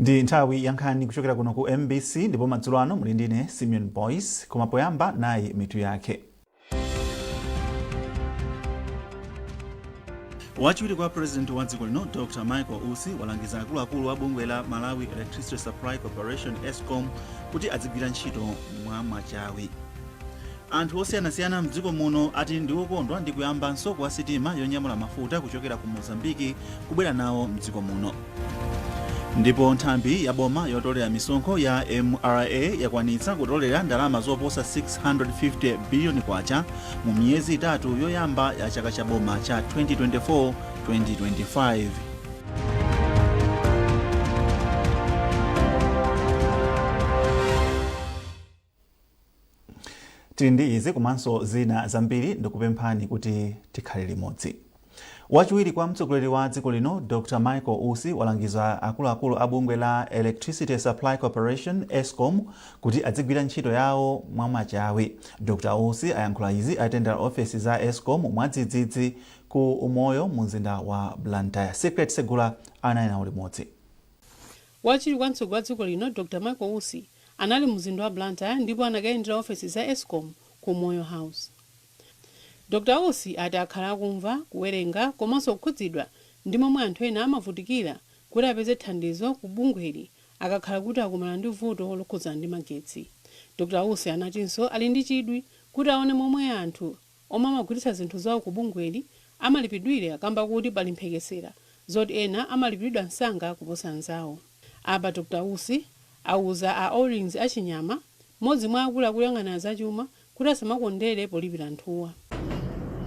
Ndi nthawi yankhani kuchokera kuno ku MBC ndipo madzulo ano muli ndine Simeon Boyce koma poyamba nayi mitu yake. Wachiwiri kwa President wa dziko lino Dr. Michael Usi walangiza akuluakulu a bungwe la Malawi Electricity Supply Corporation ESCOM kuti adzigwira ntchito mwa machawi. Anthu osiyanasiyana mdziko muno ati ndi okondwa ndi kuyambanso kwa sitima yonyamula mafuta kuchokera ku Mozambique kubwera nawo mdziko muno. Ndipo nthambi ya boma yotolera misonkho ya MRA yakwanitsa kutolera ndalama zoposa 650 billion kwacha mu miyezi itatu yoyamba ya chaka cha boma cha 2024-2025. Tili ndi izi komanso zina zambiri ndikupemphani kuti tikhale limodzi. Wachiwiri kwa mtsogoleri wa dziko lino Dr. Michael Usi walangiza akuluakulu a bungwe la Electricity Supply Corporation ESCOM kuti adzigwira ntchito yawo mwa machawi. Dr. Usi ayankhula izi atendera ofesi za ESCOM mwadzidzidzi ku Umoyo mu mzinda wa Blantyre. Secret Segula anayena limodzi. Wachiwiri kwa mtsogoleri wa dziko lino Dr. Michael Usi anali mu mzinda wa Blantyre ndipo anakayendera ofesi za ESCOM ku Umoyo House. Dr. Usi ati akhala akumva, kuwerenga komanso kukhudzidwa ndi momwe anthu ena amavutikira kuti apeze thandizo ku bungweli akakhala kuti akumana ndi vuto lokhudzana ndi magetsi. Dr. Usi anatinso ali ndi chidwi kuti aone momwe anthu omwe amagwiritsa zinthu zawo ku bungweli amalipidwira kamba kuti pali mphekesera zoti ena amalipidwa msanga kuposa anzawo. Apa Dr. Usi auza a Orings achinyama modzi mwa akuluakulu oyang'anira zachuma kuti asamakondere polipira anthuwa.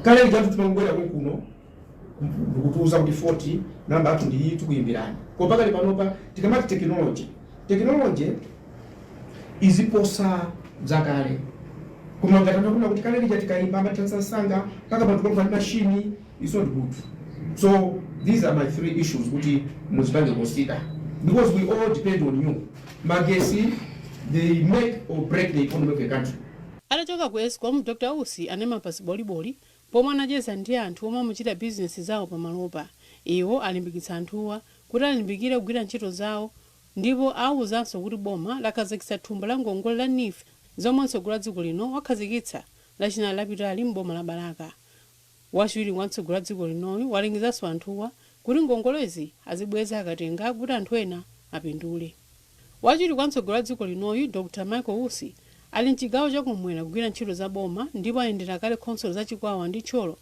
Kale ngati timangwera kuno ndikutuza kuti 40 namba athu ndi tikuyimbirani. Kopakali panopa tikamati technology iziposa zakale. Koma ngati kuna kuti kale lija tikayimba amathansa sanga kaka bantu kwa machine is not good. So these are my three issues kuti muzipange consider because we all depend on you. Magesi they make or break the economy of the country. Atachoka ku ESCOM Dr. Usi anema pasi boliboli pomwe anacheza ndi anthu omwe amuchita business zawo pamalopa. Iwo alimbikitsa anthuwa kuti alimbikire kugwira ntchito zawo ndipo awuzanso kuti boma lakhazikitsa thumba la ngongole la NIF zomwe mtsogoleri wa dziko lino wakhazikitsa lachinayi lapitali m'boma la Balaka. Wachiwiri kwa mtsogoleri wa dziko linoyu walengezanso anthuwa kuti ngongolezi azibweza akatenga kuti anthu ena apindule. Wachiwiri kwa mtsogoleri wa dziko linoyu Dr. Michael Usi ali mchigawo chakumwera kugwira ntchito za boma ndipo ayendera kale khonsolo za Chikwawa ndi Tcholo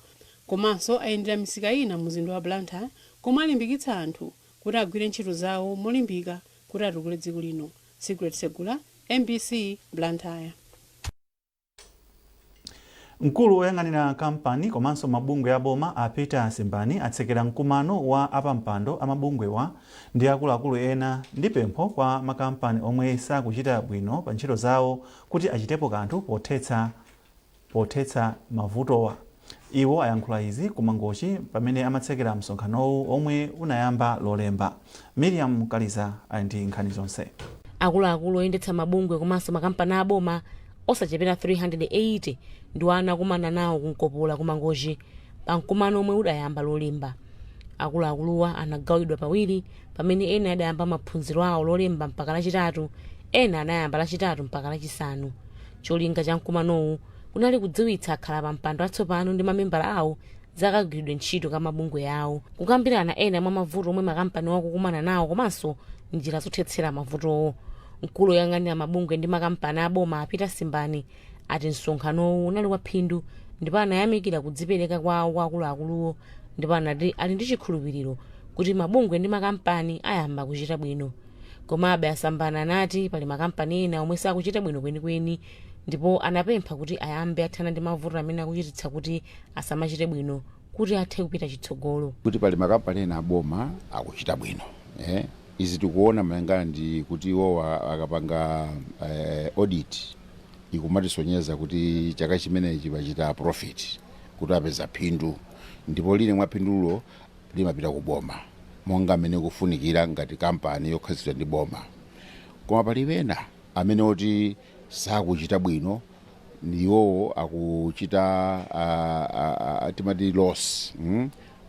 komanso ayendera misika ina mu mzinda wa Blantyre komwe alimbikitsa anthu kuti agwire ntchito zawo molimbika kuti atukule dziko lino. Secret Segula, MBC, Blantyre. Mkulu woyang'anira kampani komanso mabungwe a boma a Peter Simbani atsekera mkumano wa apampando amabungwewa ndi akuluakulu ena ndi pempho kwa makampani omwe sakuchita bwino pa ntchito zawo kuti achitepo kanthu pothetsa mavutowa. Iwo ayankhula izi kumangochi pamene amatsekera msonkhanowu omwe unayamba lolemba. Miriam Kaliza ali ndi nkhani zonse. Akuluakulu oyendetsa mabungwe komanso makampani a boma osachepera 380 ndi anakumana nawo kunkopola kumangochi pa mkumano omwe udayamba lolemba. Akuluakuluwa anagawidwa pawiri pamene ena adayamba maphunziro awo lolemba mpaka lachitatu, ena anayamba lachitatu mpaka lachisanu. Cholinga cha mkumanowu kunali kudziwitsa akhala pa mpando atsopano ndi mamembala awo zakagwiridwe ntchito ka mabungwe awo, kukambirana ena mwa mavuto omwe makampani wakukumana nawo komanso njira zothetsera mavutowo. Mkulu woyang'anira mabungwe ndi makampani a boma a Peter Simbani ati msonkhanowu unali wa phindu ndipo anayamikira kudzipereka kwawo kwa akuluakuluwo ndipo anati ali ndi chikhulupiriro kuti mabungwe ndi makampani ayamba kuchita bwino. Komabe Asambani anati pali makampani ena omwe sakuchita bwino kwenikweni ndipo anapempha kuti ayambe athana ndi mavuto amene akuchititsa kuti asamachite bwino kuti athe kupita chitsogolo. Kuti pali makampani ena aboma akuchita bwino. Izi tikuona malingana ndi kuti iwo akapanga audit ikumatisonyeza kuti chaka chimenechi pachita profit kuti apeza phindu ndipo lile mwa phindulo limapita ku boma monga amene kufunikira ngati kampani yokhazikitsidwa ndi boma. Koma pali ena amene oti sakuchita bwino ndiwo akuchita timati loss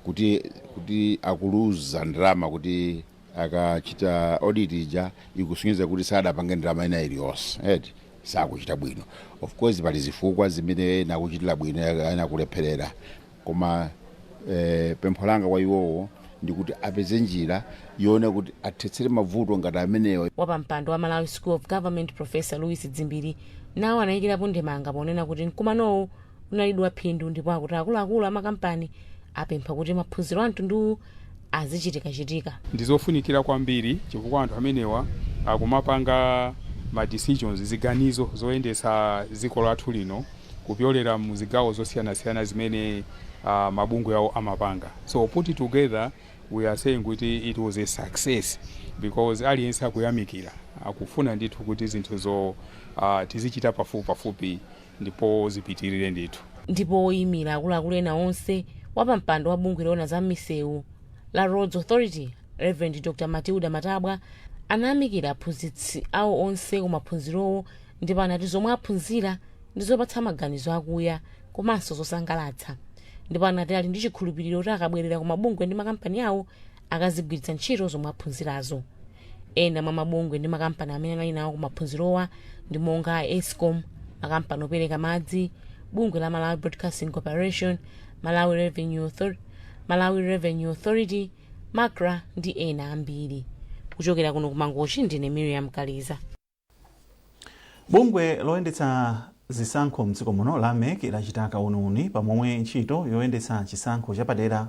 kuti akuluza ndalama kuti akachita audit ija ikusonyeza kuti sadapange ndalama ina iliyonse eti sakuchita bwino. Of course pali zifukwa zimene nakuchitira bwino anakulepherera, koma pempho langa kwa iwowo ndikuti apeze njira yone kuti athetsere mavuto ngati amenewa. Wapampando wa Malawi School of Government Professor Louis Dzimbiri nawo anayikirapo ndemanga ponena kuti mkumanowo unalidwa phindu, ndipo akuti akuluakulu amakampani apempha kuti maphunziro a mtunduwu azichitika. Ndizofunikira kwambiri chifukwa anthu amenewa akumapanga ma decisions, ziganizo zoyendesa dziko lathu lino kupyolera mu zigawo zosiyana-siyana zimene mabungwe yawo amapanga. So put it together, we are saying kuti it was a success because aliyense akuyamikira akufuna ndithu kuti zinthuzo tizichita pafupi ndipo zipitirire ndithu. Ndipo oyimira akuluakulu ena onse wapampando wa bungwe loona za misewu la Roads Authority, Reverend Dr. Matilda Matabwa, anayamikira aphunzitsi awo onse kumaphunzirowo, ndipo anati zomwe aphunzira ndizopatsa maganizo akuya komanso zosangalatsa. Ndipo anati ali ndi chikhulupiriro kuti akabwerera ku mabungwe ndi makampani awo akazigwiritsa ntchito zomwe aphunzirazo. Ena mwa mabungwe ndi makampani amene anali nawo kumaphunzirowa ndi monga Eskom, makampani opereka madzi, bungwe la Malawi Broadcasting Corporation, Malawi Revenue Authority, Makra ndi ena ambiri. Kuchokera kuno kumangochi ndine Miriam Kaliza. Bungwe loyendetsa zisankho mdziko muno la MEC lachita kaununi pamomwe ntchito yoyendetsa chisankho chapadera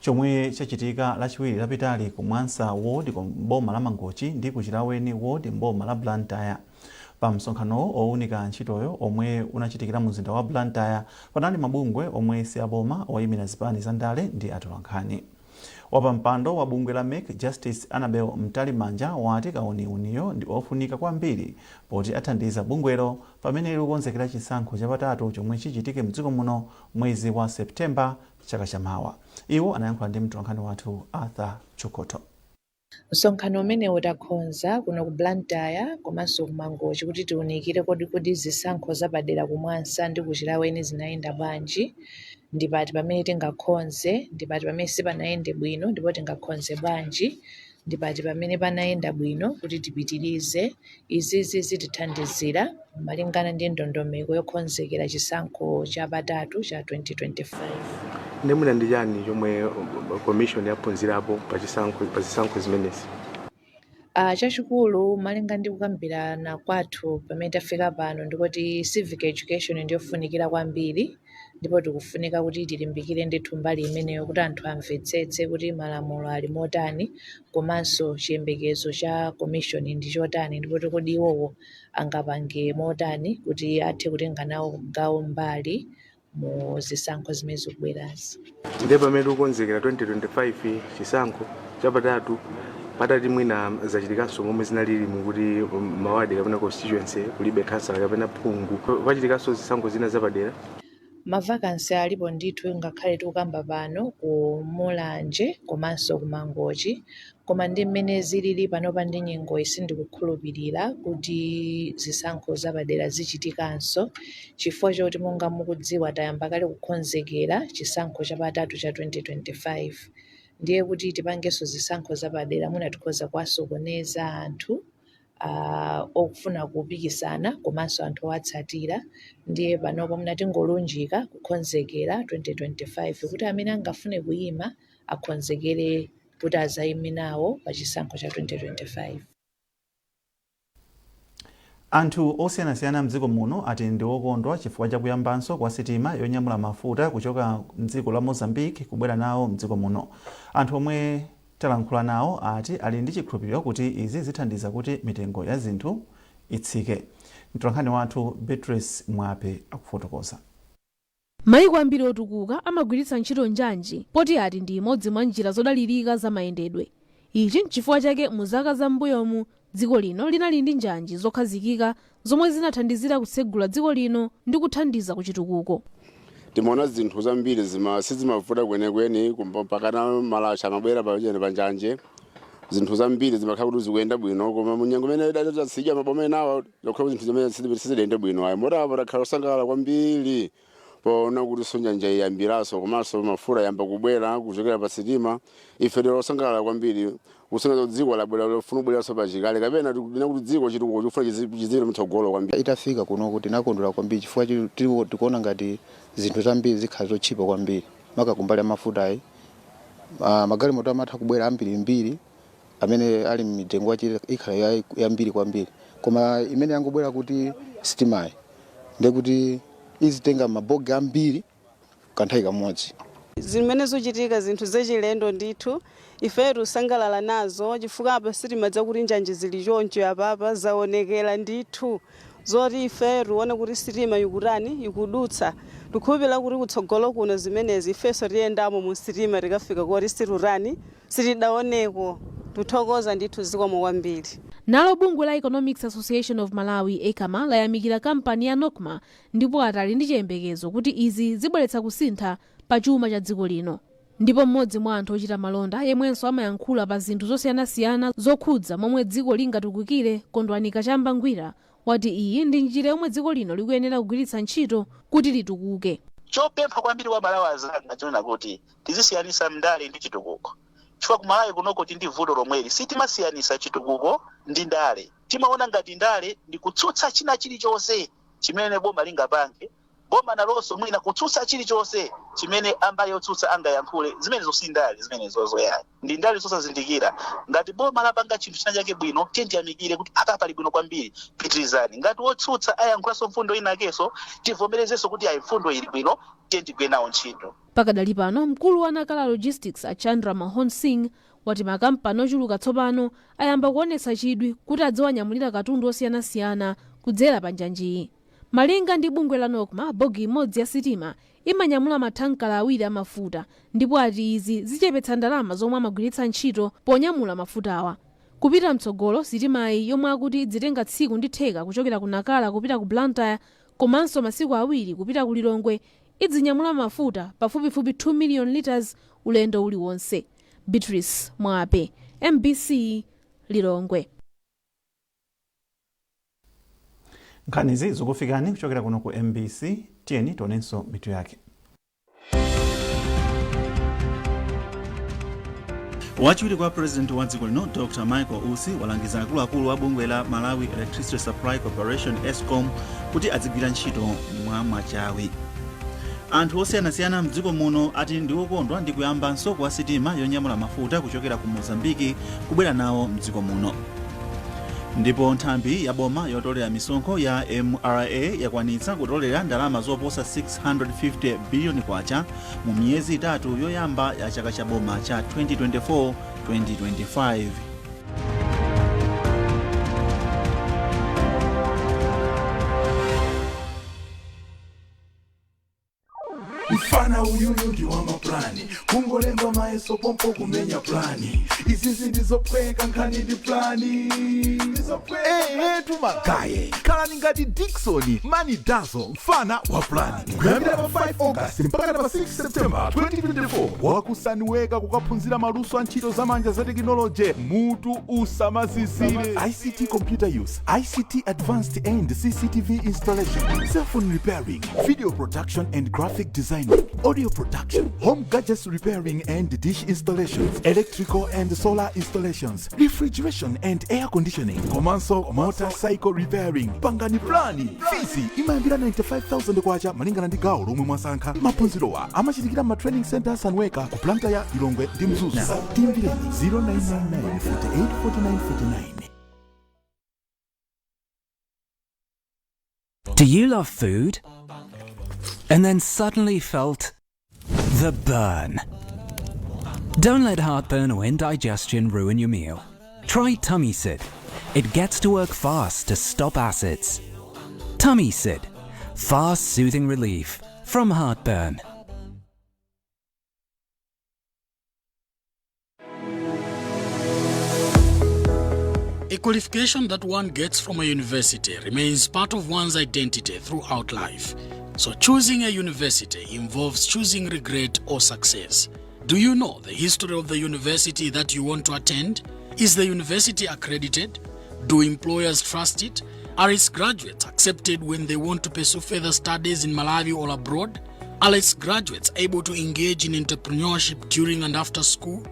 chomwe chachitika lachiwiri lapitali ku Mwansa Ward ku boma la Mangochi ndi ku Chilaweni Ward mboma la Blantyre. Pa msonkhano owunika ntchitoyo omwe unachitikira mu mzinda wa Blantyre panali mabungwe omwe si aboma oyimira zipani za ndale ndi atolankhani. Wapampando wa bungwe la MEC Justice Annabel Mtalimanja wati kauniuniyo ndi ofunika kwambiri poti athandiza bungwelo pamene likukonzekera chisankho chapatatu chomwe chichitike mdziko muno mwezi wa Septemba chaka chamawa. Iwo anayankhula ndi mtolankhani wathu Arthur Chukoto. Msonkhano umene utakhonza kuno ku Blantyre komanso ku Mangochi kuti tiunikire kodi zisankho zapadera ku Mwansa ndi ku Chilaweni zinayenda bwanji, ndipati pamene tingakhonze, ndipati pamene sipanayende bwino ndipo tingakhonze bwanji, ndipati pamene panayenda bwino kuti tipitirize. Izizi zitithandizira malingana ndi ndondomeko yokonzekera chisankho chapatatu cha 2025. Ndemuna ndi chani chomwe commission yaphunzirapo pa zisankho zimenezi? Chachikulu malinga ndi kukambirana kwathu pamene tafika pano ndikuti civic education ndiyofunikira kwambiri, ndipo tikufunika kuti tilimbikire ndithu mbali imeneyo kuti anthu amvetsetse kuti malamulo ali motani komanso chiyembekezo cha commission ndi chotani, ndipo kodi iwowo angapange motani kuti athe kutenga nawo gawo mbali mu zisankho zimene zikubwerazi. Ndiye pamene tikukonzekera 2025 chisankho chapatatu patati mwina zachitikanso momwe zinalili mukuti mawadi kapena constituency kulibe council kapena phungu, pachitikanso zisankho zina zapadera. Mavakansi alipo ndithu ngakhale tikukamba pano ku Mulanje komanso ku Mangochi, koma ndi mmene zilili panopa ndi nyengo sindikukhulupirira kuti zisankho zapadera zichitikanso, chifukwa choti monga mukudziwa tayamba kale kukonzekera chisankho chapatatu cha 2025. Ndiye kuti tipangenso zisankho zapadera mwina tikhoza kuwasokoneza anthu okufuna kupikisana komanso anthu owatsatira. Ndiye panopo mnatingolunjika kukonzekera 2025 kuti amene angafune kuyima akonzekere kuti azayime nawo pa chisankho cha 2025. Anthu osiyanasiyana mdziko muno ati ndi okondwa chifukwa cha kuyambanso kwa sitima yonyamula mafuta kuchoka mdziko la Mozambique kubwera nawo mdziko muno. Anthu omwe talankhula nawo ati ali ndi chikhulupiriro kuti izi zithandiza kuti mitengo ya zinthu itsike. Mtolankhani wathu Beatrice Mwape akufotokoza. Mayiko ambiri otukuka amagwiritsa ntchito njanji poti ati ndi imodzi mwa njira zodalirika za mayendedwe. Ichi n'chifukwa chake mu zaka zambuyomu dziko lino linali ndi njanji zokhazikika zomwe zinathandizira kutsegula dziko lino ndi kuthandiza kuchitukuko. Timaona zinthu zambiri sizimavuta kwenikweni pakana malasha amabwera pa njanje. Zinthu zambiri zimakhala kuti zikuyenda bwino, koma munyengo imene idasija maboma enawo lokhala zinthu zimene sizidayende bwino. Ayi motapo takhala osangalala kwambiri poona kuti sonjanja iyambiraso komanso mafuta yamba kubwera kuchokera pa sitima ife tilosangalala kwambiri kusonyeza dziko labwera lofuna kubweranso pachikale kapena tikudina kuti dziko chitukuko chifuna chizire mtsogolo kwambiri. Itafika kuno kuti nakondwera kwambiri chifukwa tikuona ngati zinthu zambiri zikhala zochipa kwambiri maka kumbali mafuta ayi magalimoto amatha kubwera ambirimbiri amene ali mitengo yachi ikhala yambiri kwambiri koma imene yangobwera kuti sitimayi ndekuti izitenga mabogi ambiri kanthawi kamodzi. Zimene zochitika zinthu zachilendo ndithu ife tisangalala nazo chifukwa apa sitima dzakuti njanje zili choncho apapa zaonekera ndithu zoti ife tione kuti sitima ikutani ikudutsa tikhulupirira kuti kutsogolo kuno zimenezi ifeso tiyendamo mu sitima tikafika kuti siturani sitidaoneko tuthokoza ndithu zikomo kwambiri. Nalo bungwe la Economics Association of Malawi ECAMA layamikira kampani ya Nokma ndipo atali ndi chiyembekezo kuti izi zibweretsa kusintha pa chuma cha dziko lino. Ndipo mmodzi mwa anthu ochita malonda yemwenso amayankhula pa zinthu zosiyanasiyana zokhudza momwe dziko lingatukukire Kondwani Kachamba-Ngwira wati iyi ndi njira yomwe dziko lino likuyenera kugwiritsa ntchito kuti litukuke. Chopempha kwambiri wa Malawi azanga chonena kuti tizisiyanisa ndale ndi chitukuko. Chifukwa ku Malawi kunoko tindi vuto lomweli sitimasiyanisa chitukuko ndi ndale. Timaona ngati ndale ndi kutsutsa china chilichonse chimene boma lingapange. Boma nalonso mwina kutsutsa chilichonse chimene ambaye yotsutsa angayankhule zimene zosindali zimene zozoyani. Ndi ndale zosazindikira ngati boma lapanga chinthu china chake bwino tiyamikire kuti akapali bwino kwambiri pitirizani. Ngati wotsutsa ayankhulanso mfundo inakenso tivomerezenso kuti ayi mfundo ili bwino tigwe nawo ntchito. Pakadali pano mkulu wa Nakala Logistics Achandra Mahon Singh wati makampani ochuluka tsopano ayamba kuonetsa chidwi kuti adziwanyamulira katundu osiyanasiyana kudzera pa njanjiyi. Malinga ndi bungwe la Nokma, bogi imodzi ya sitima imanyamula mathankala awiri amafuta ndipo ati izi zichepetsa ndalama zomwe amagwiritsa ntchito ponyamula mafutawa. Kupita mtsogolo sitimayi yomwe akuti idzitenga tsiku ndi theka kuchokera ku Nakala kupita ku Blantyre komanso masiku awiri kupita ku Lilongwe idzinyamula mafuta pafupifupi 2 million liters ulendo uliwonse. Beatrice Mwape, MBC, Lilongwe. Nkhanizi zikufikani kuchokera kuno ku MBC, tiyeni tionenso mitu yake. Wachiwiri kwa President wa dziko lino Dr. Michael Usi walangiza akuluakulu wa bungwe la Malawi Electricity Supply Corporation ESCOM kuti adzigwira ntchito mwa machawi. Anthu osiyanasiyana mdziko muno ati ndi okondwa ndi kuyambanso kwa sitima yonyamula mafuta kuchokera ku Mozambique kubwera nawo mdziko muno. Ndipo nthambi ya boma yotolera misonkho ya MRA yakwanitsa kutolera ndalama zoposa 650 billion kwacha mu miyezi itatu yoyamba ya chaka cha boma cha 2024-2025. Mfana uyuyu ndi wa maplani kungolemba maeso pompo kumenya plani izizi ndizopweka nkhani ndi plani tumagaye khalani ngati Dickson Mani Dazo mfana wa plani kuyambira pa 5 August mpaka pa 6 September 2024 wakusaniweka kukaphunzira maluso a ntchito zamanja za tekinoloji mutu usamazizire ICT computer use, ICT advanced and CCTV installation, cell phone repairing, video production and graphic design, audio production, home gadgets repairing and dish installations, electrical and solar installations, refrigeration and air conditioning, komanso motorcycle repairing. Pangani plani fizi imayambira 95,000 kwacha malingana ndi gawo lomwe mwasankha. Maphunzirowa amachitikira ma training centers anweka ku Blantyre, Lilongwe ndi Mzuzu. Timbireni 0999 48 49 49. Do you love food? And then suddenly felt the burn? Don't let heartburn or indigestion ruin your meal. Try Tummy Sid. It gets to work fast to stop acids. Tummy Sid. Fast, soothing relief from heartburn. A qualification that one gets from a university remains part of one's identity throughout life. So choosing a university involves choosing regret or success. Do you know the history of the university that you want to attend? Is the university accredited? Do employers trust it? Are its graduates accepted when they want to pursue further studies in Malawi or abroad? ALETS graduates able to engage in entrepreneurship during and after school?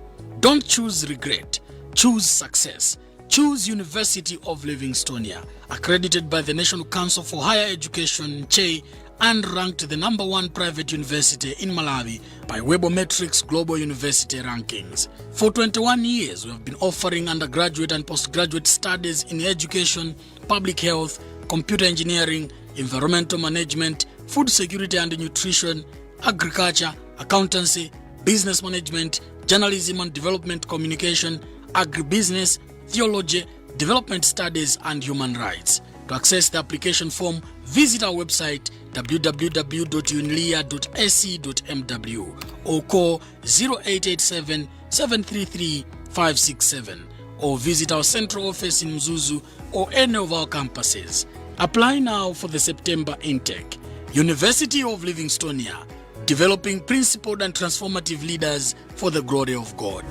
Don't choose regret, choose success. Choose University of Livingstonia, accredited by the National Council for Higher Education, CHE, and ranked the #1 private university in Malawi by Webometrics Global University Rankings. For 21 years, we have been offering undergraduate and postgraduate studies in education, public health, computer engineering, environmental management, food security and nutrition, agriculture, accountancy, business management, journalism and development communication, agribusiness, theology, development studies, and human rights. To access the application form, visit our website www.unilia.ac.mw or call 0887 733 567 or visit our central office in Mzuzu or any of our campuses. Apply now for the September intake. University of Livingstonia, developing principled and transformative leaders for the glory of God.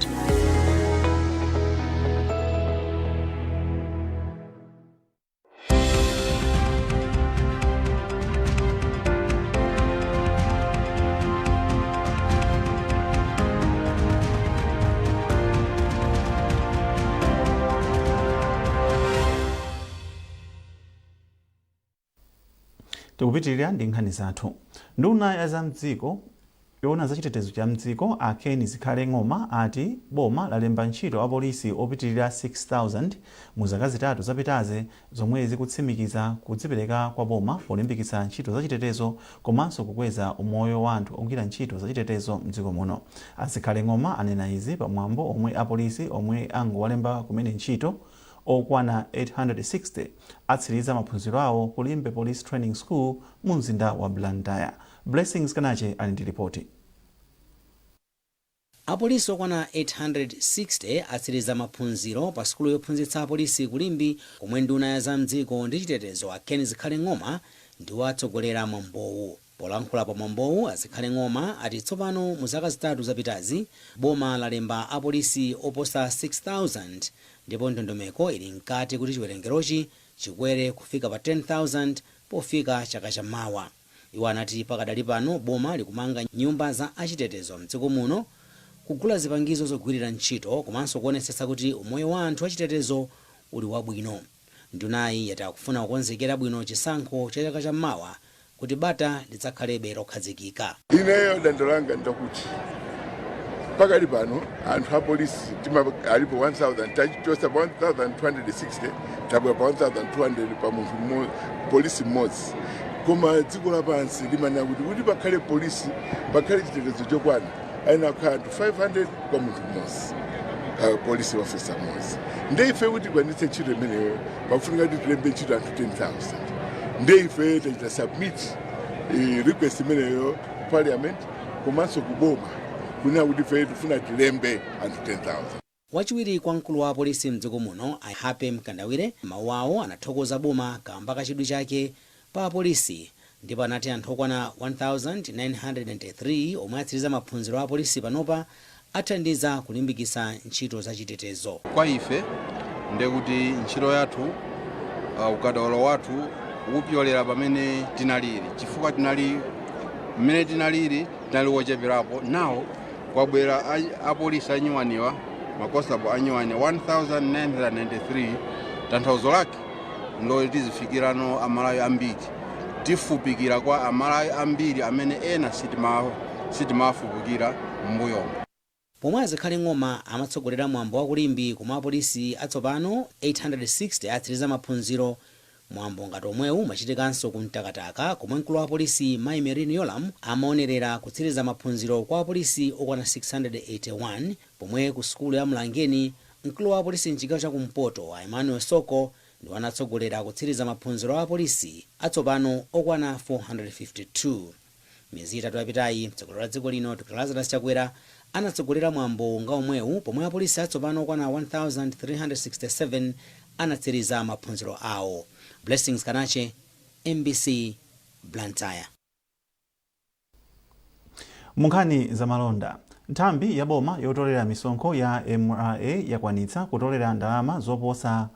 Tikupitirira ndi nkhani zathu. Nduna ya zamdziko yona za chitetezo cha mdziko Ken Zikhale Ng'oma ati boma lalemba ntchito apolisi opitirira 6,000 mu zaka zitatu zapitazi zomwe zikutsimikiza kudzipereka kwa boma polimbikitsa ntchito za chitetezo komanso kukweza umoyo wa anthu ogwira ntchito za chitetezo mdziko muno. Zikhale Ng'oma anena izi pamwambo omwe apolisi omwe angowalemba kumene ntchito okwana 860 atsiriza maphunziro awo ku Limbe Police Training School mu mzinda wa Blantyre. Blessings Kanache ali ndi ripoti. Apolisi okwana 860 atsiriza maphunziro pa skulu yophunzitsa apolisi ku Limbe komwe nduna ya zamdziko ndi chitetezo Ken Zikhale Ng'oma ndi watsogolera mwambowu. Polankhula pa mwambowu Zikhale Ng'oma ati tsopano mu zaka zitatu zapitazi boma lalemba apolisi oposa 6,000 ndipo ndondomeko ili mkati kuti chiwerengerochi chikwere kufika pa 10,000 pofika chaka chamawa. Iwo anati pakadali pano boma likumanga nyumba za achitetezo mdziko muno, kugula zipangizo zogwirira ntchito komanso kuonetsetsa kuti umoyo wa anthu achitetezo uli wabwino. Ndunayi yati akufuna kukonzekera bwino chisankho cha chaka chamawa kuti bata lidzakhalebe lokhazikika. Ineyo dando langa ndakuti pakali pano anthu apolisi alipo 1,000 tachichosa pa 1,260 tabwera pa 1,200 pa munthu mmodzi polisi mmodzi. Koma dziko lapansi limanena kuti pakhale polisi pakhale chitetezo chokwana ayenera kukhala anthu 500 kwa munthu mmodzi, polisi officer mmodzi. Ndiye ife kuti tikwanitse ntchito imeneyo pafunika kuti tilembe ntchito anthu 10,000. Ndiye ife tachita submit request imeneyo ku parliament komanso ku boma kunena kuti ife tifuna tilembe anthu 10,000. Wachiwiri kwa mkulu wa polisi mdziko muno Happy Mkandawire mawu awo anathokoza boma kamba kachidwi chake pa polisi ndipo anati anthu okwana 1,993 omwe atsiriza maphunziro a polisi panopa athandiza kulimbikitsa ntchito za chitetezo. Kwa ife ndekuti ntchito yathu ukadaulo wathu upyolera pamene tinaliri chifukwa mmene tinali wocheperapo nawo kwabwera apolisi anyiwaniwa makosabo anyiwani 1,993 tanthauzo lake ndo tizifikirano amalawi ambiri tifupikira kwa amalawi ambiri amene ena sitimafupikira m'mbuyomo. Pomwe Zikhale Ng'oma amatsogolera mwambo wa kulimbi komwe apolisi atsopano 860 atsiriza maphunziro. Mwambo ngati omwewu umachitikanso ku Mtakataka komwe mkulu wa polisi Mai Merino Yolam amaonerera kutsiriza maphunziro kwa apolisi okwana 681 pomwe ku sukulu ya Mlangeni mkulu wa polisi mchigawo cha kumpoto Emmanuel Soko ndi anatsogolera kutsiriza maphunziro a polisi atsopano okwana 452. Miyezi itatu yapitayi mtsogoleri wa dziko lino Dr. Lazarus Chakwera anatsogolera mwambo nga omwewu pomwe apolisi atsopano okwana 1,367 anatsiriza maphunziro awo. Blessings Kanache, MBC, Blantyre. Munkhani za malonda. Nthambi ya boma yotolera misonkho ya MRA yakwanitsa kutolera ndalama zoposa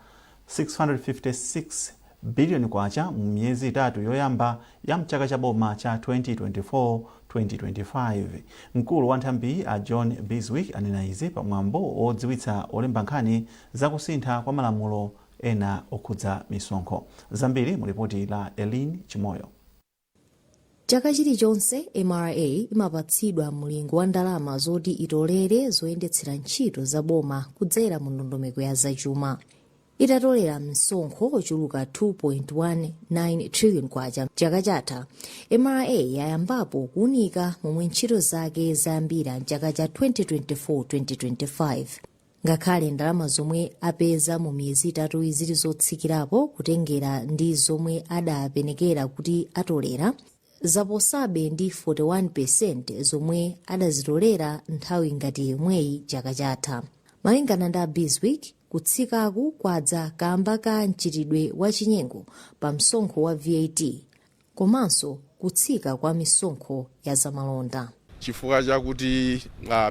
656 biliyoni kwacha mu miyezi itatu yoyamba ya mchaka cha boma cha 2024-2025. Mkulu wa nthambi a John Biswick anena izi pamwambo odziwitsa olemba nkhani za kusintha kwa malamulo ena okhudza misonkho. Zambiri mu ripoti la Elin Chimoyo. Chaka chilichonse MRA imapatsidwa mlingo wa ndalama zoti itolere zoyendetsera ntchito za boma kudzera mu ndondomeko ya zachuma. Itatolera msonkho ochuluka 2.19 trillion kwacha chaka chatha, MRA yayambapo kuunika momwe ntchito zake zayambira mchaka cha 2024-2025. Ngakhale ndalama zomwe apeza mu miyezi itatu zili zotsikirapo kutengera ndi zomwe adapenekera kuti atolera, zaposabe ndi 41% zomwe adazitolera nthawi ngati yomweyi chaka chatha. Malingana ndi Biswick, kutsikaku kwadza kamba ka mchitidwe wa chinyengo pa msonkho wa VAT komanso kutsika kwa misonkho ya zamalonda. Chifukwa chakuti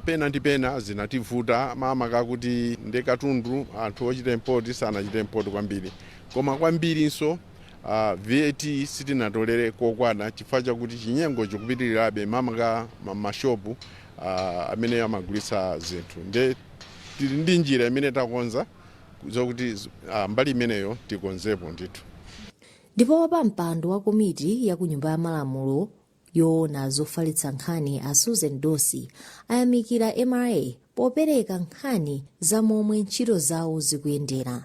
pena ndi pena zinativuta mama kakuti ndekatundu anthu ochita import sanachita import kwambiri, koma kwambirinso VAT sitinatolere kokwana chifukwa chakuti chinyengo chikupitirirabe mama ka mashopu amene amagulitsa zinthu. Ndi njira imene takonza zokuti mbali imeneyo tikonzepo ndithu. Ndipo wapampando wa komiti ya ku nyumba ya malamulo yoona zofalitsa nkhani a Susan Dorsey ayamikira MRA popereka nkhani za momwe ntchito zawo zikuyendera.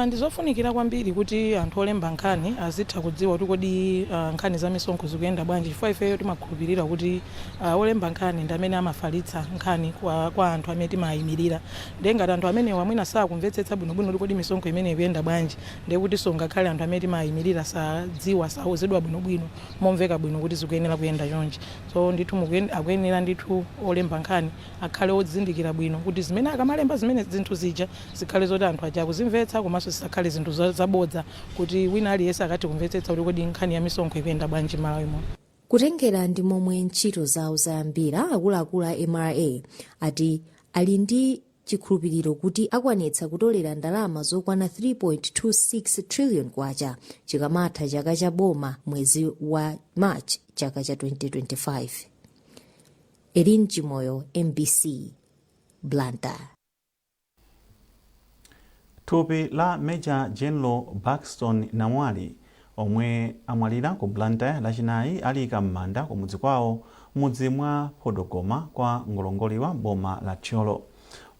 Ndizofunikira kwambiri kuti anthu olemba nkhani azitha kudziwa kuti kodi nkhani za misonkho zikuyenda bwanji, chifukwa ifeyo timakhulupirira kuti olemba nkhani ndi amene amafalitsa nkhani kwa anthu amene timayimirira. Ndiye ngati anthu amene wamwina sakumvetsetsa bwinobwino kuti kodi misonkho imene ikuyenda bwanji, ndiye kuti ngakhale anthu amene timayimirira sadziwa sauzidwa bwinobwino momveka bwino kuti zikuyenera kuyenda chonchi. So ndithu akuyenera ndithu olemba nkhani akhale odzindikira bwino kuti zimene akamalemba zimene zinthu zija zikhale zoti anthu aja kuzimvetsa komanso zisakhale zinthu zabodza kuti wina aliyense akati kumvetsetsa kuti kodi nkhani ya misonkho ikuyenda bwanji Malawi muno. Kutengera ndi momwe ntchito zawo zayambira, akuluakulu a MRA ati ali ndi chikhulupiriro kuti akwanitsa kutolera ndalama zokwana 3.26 trillion kwacha chikamatha chaka cha boma mwezi wa March chaka cha 2025. Elin Chimoyo, MBC, Blantyre. Thupi la Major General Buxton Namwali omwe amwalira ku Blantyre lachinayi aliyika m'manda ku mudzi kwawo mudzi mwa Podogoma kwa ngolongoli wa boma la Tcholo.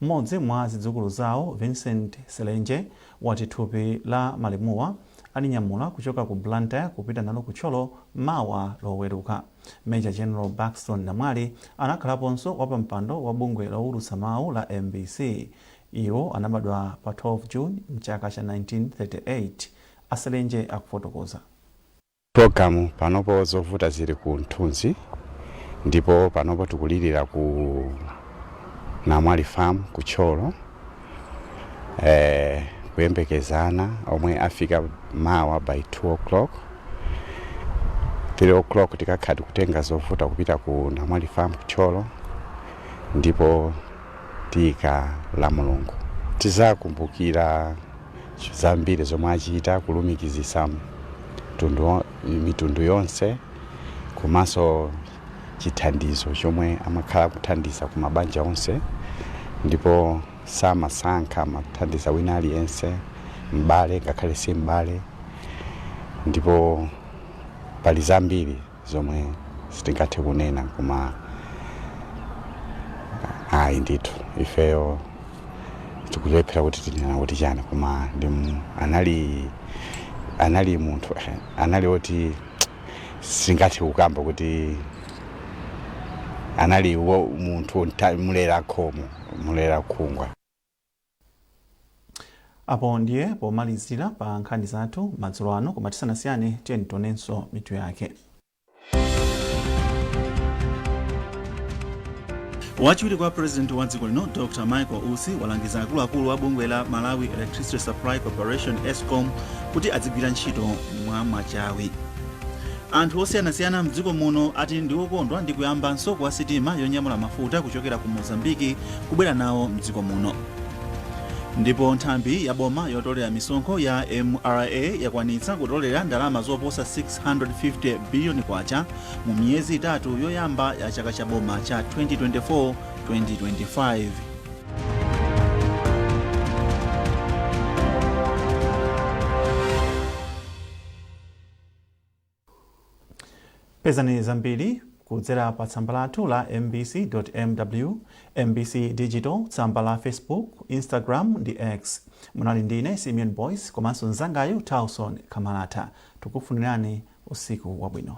Mmodzi mwa zidzukulu zawo Vincent Selenje wati thupi la malimuwa alinyamula kuchoka ku Blantyre kupita nalo ku Tcholo mawa loweruka. Major General Buxton Namwali anakhalaponso wapampando wa bungwe lowulutsa mawu la MBC. Iwo anabadwa pa 12 June mchaka cha 1938. Aselenje akufotokoza. Programu panopo zovuta zili ku Mthunzi, ndipo panopo tikulirira ku Namwali Farm ku Tcholo. Kuyembekezana omwe afika mawa by 2 o'clock. 3 o'clock tikakhati kutenga zovuta kupita ku Namwali Farm ku Tcholo, ndipo tika la Mulungu. Tizakumbukira zambiri zomwe achita kulumikizisa mitundu yonse komanso chithandizo chomwe amakhala kuthandiza ku mabanja onse, ndipo samasankha amathandiza wina aliyense, mbale ngakhale si mbale, ndipo pali zambiri zomwe sitingathe kunena koma ayi ndithu ifeyo tikulephera kuti tinena kuti chani, koma anali munthu anali oti singathe kukamba kuti anali munthu mulera khomo mulera khungwa. Apo ndiye pomalizira pa nkhani zathu madzulo ano, koma tisanasiyane tiyeni tionenso mitu yake. Wachiwiri kwa President wa dziko lino Dr. Michael Usi walangiza akuluakulu wa bungwe la Malawi Electricity Supply Corporation ESCOM kuti adzigwira ntchito mwa machawi. Anthu osiyanasiyana mdziko muno ati ndi okondwa ndi kuyambanso kwa sitima yonyamula mafuta kuchokera ku Mozambiki kubwera nawo mdziko muno. ndipo nthambi ya boma yotolera misonkho ya MRA yakwanitsa kutolera ndalama zoposa 650 biliyoni kwacha mu miyezi itatu yoyamba ya chaka cha boma cha 2024-2025. Pezani zambiri kudzera pa tsamba lathu la mbc.mw, mbc digital, tsamba la Facebook, Instagram ndi X. Munali ndine Simeon Boyce komanso mzangayo Tauson Kamalata. Tukufunirani usiku wabwino.